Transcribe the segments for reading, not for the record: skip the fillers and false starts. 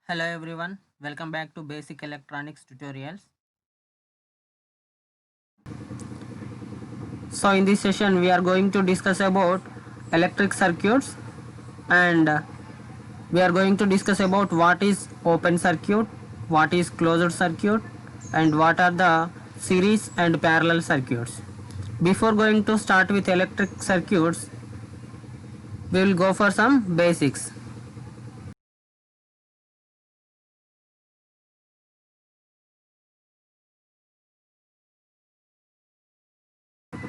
Hello everyone, welcome back to Basic Electronics Tutorials. So in this session we are going to discuss about electric circuits, and we are going to discuss about what is open circuit, what is closed circuit, and what are the series and parallel circuits. Before going to start with electric circuits, we will go for some basics.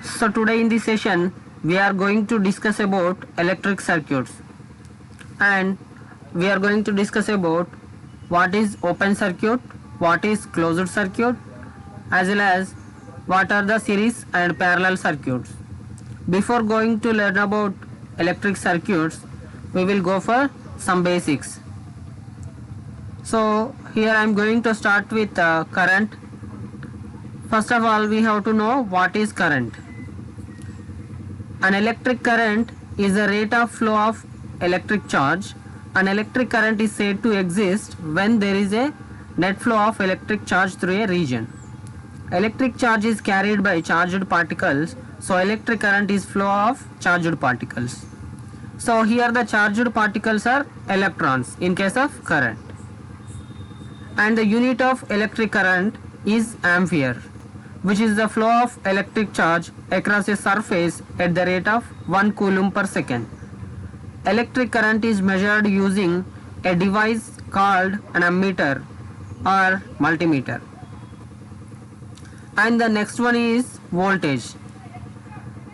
So today in this session we are going to discuss about electric circuits, and we are going to discuss about what is open circuit, what is closed circuit, as well as what are the series and parallel circuits. Before going to learn about electric circuits, we will go for some basics. So here I am going to start with current. First of all, we have to know what is current. An electric current is the rate of flow of electric charge. An electric current is said to exist when there is a net flow of electric charge through a region. Electric charge is carried by charged particles, so electric current is flow of charged particles. So here the charged particles are electrons in case of current. And the unit of electric current is ampere, which is the flow of electric charge across a surface at the rate of 1 coulomb per second. Electric current is measured using a device called an ammeter or multimeter. And the next one is voltage.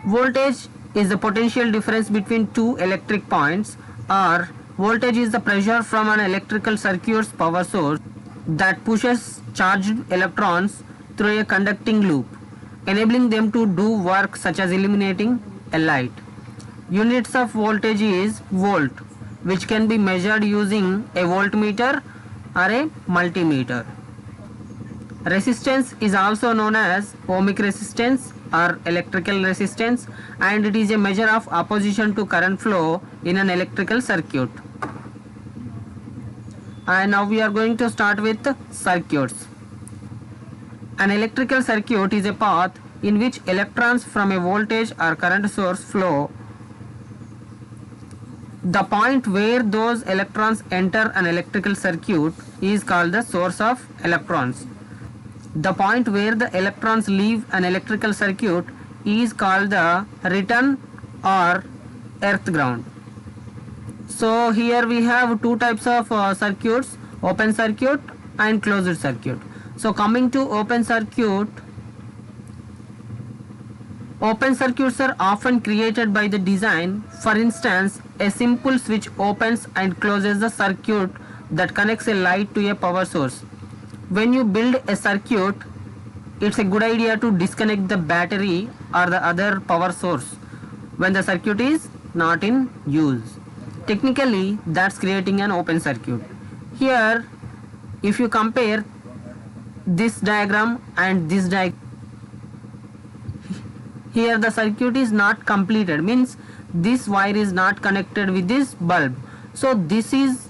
Voltage is the potential difference between two electric points, or voltage is the pressure from an electrical circuit's power source that pushes charged electrons through a conducting loop, enabling them to do work such as illuminating a light. Units of voltage is volt, which can be measured using a voltmeter or a multimeter. Resistance is also known as ohmic resistance or electrical resistance, and it is a measure of opposition to current flow in an electrical circuit. And now we are going to start with circuits. An electrical circuit is a path in which electrons from a voltage or current source flow. The point where those electrons enter an electrical circuit is called the source of electrons. The point where the electrons leave an electrical circuit is called the return or earth ground. So here we have two types of circuits, open circuit and closed circuit. So coming to open circuit, open circuits are often created by the design. For instance, a simple switch opens and closes the circuit that connects a light to a power source. When you build a circuit, it's a good idea to disconnect the battery or the other power source when the circuit is not in use. Technically, that's creating an open circuit. Here, if you compare this diagram and this diagram, here the circuit is not completed, means this wire is not connected with this bulb, so this is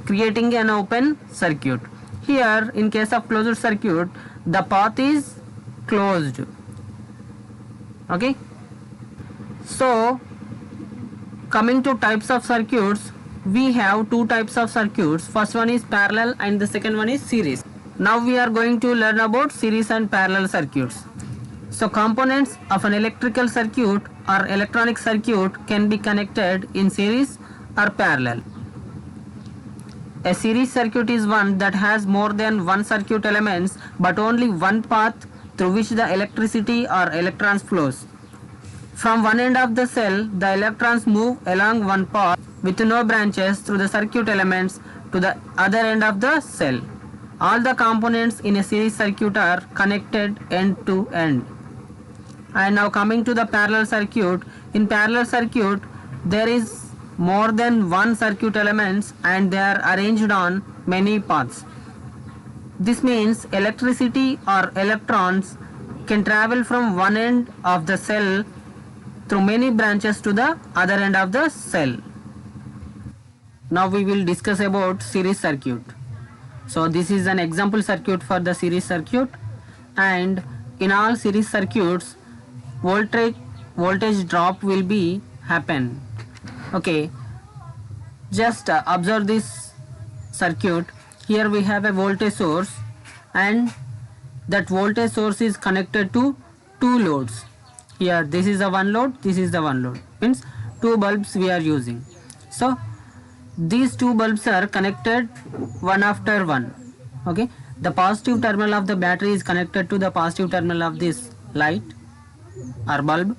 creating an open circuit. Here in case of closed circuit, the path is closed. Okay, so coming to types of circuits, we have two types of circuits. First one is parallel and the second one is series. Now we are going to learn about series and parallel circuits. So components of an electrical circuit or electronic circuit can be connected in series or parallel. A series circuit is one that has more than one circuit elements but only one path through which the electricity or electrons flows. From one end of the cell, the electrons move along one path with no branches through the circuit elements to the other end of the cell. All the components in a series circuit are connected end to end. And now coming to the parallel circuit. In parallel circuit, there is more than one circuit elements and they are arranged on many paths. This means electricity or electrons can travel from one end of the cell through many branches to the other end of the cell. Now we will discuss about series circuit. So this is an example circuit for the series circuit, and in all series circuits voltage drop will be happen. Okay, just observe this circuit. Here we have a voltage source, and that voltage source is connected to two loads. Here this is the one load, this is the one load, means two bulbs we are using. So these two bulbs are connected one after one. Okay, the positive terminal of the battery is connected to the positive terminal of this light or bulb,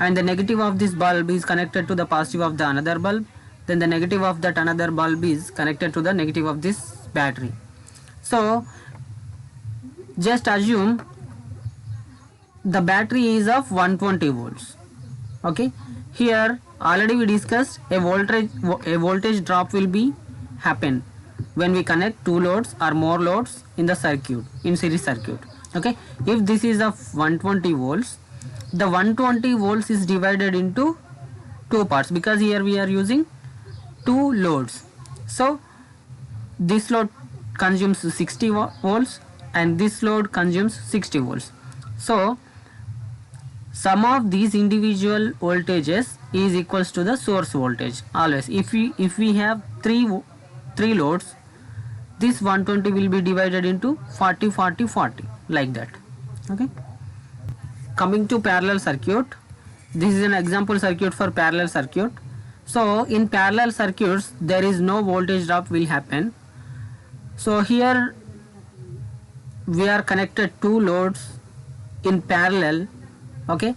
and the negative of this bulb is connected to the positive of the another bulb. Then the negative of that another bulb is connected to the negative of this battery. So just assume the battery is of 120 volts. Okay, here already we discussed a voltage drop will be happen when we connect two loads or more loads in the circuit, in series circuit. Okay, if this is of 120 volts, the 120 volts is divided into two parts, because here we are using two loads. So this load consumes 60 volts and this load consumes 60 volts. So sum of these individual voltages is equals to the source voltage. Always if we have three loads, this 120 will be divided into 40 40 40, like that. Okay, coming to parallel circuit, this is an example circuit for parallel circuit. So in parallel circuits there is no voltage drop will happen. So here we are connected two loads in parallel. Okay,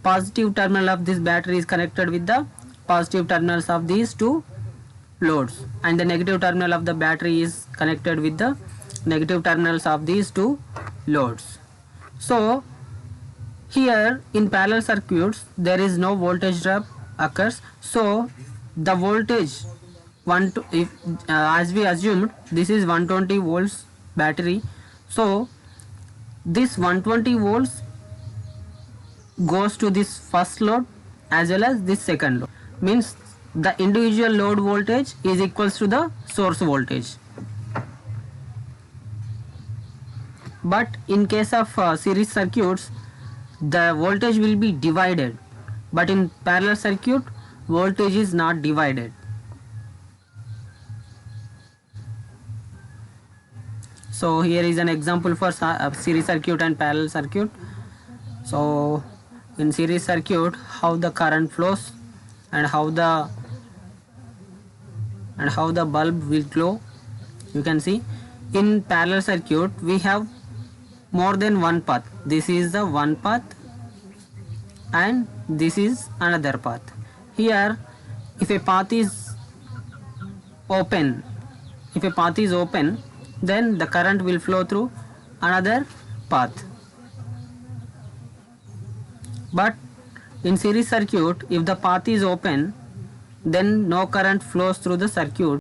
positive terminal of this battery is connected with the positive terminals of these two loads, and the negative terminal of the battery is connected with the negative terminals of these two loads. So here in parallel circuits there is no voltage drop occurs. So the voltage as we assumed, this is 120 volts battery. So this 120 volts goes to this first load as well as this second load, means the individual load voltage is equals to the source voltage. But in case of series circuits, the voltage will be divided, but in parallel circuit voltage is not divided. So here is an example for series circuit and parallel circuit. So in series circuit, how the current flows and how the bulb will glow, you can see. In parallel circuit we have more than one path. This is the one path and this is another path. Here if a path is open, then the current will flow through another path. But in series circuit, if the path is open, then no current flows through the circuit.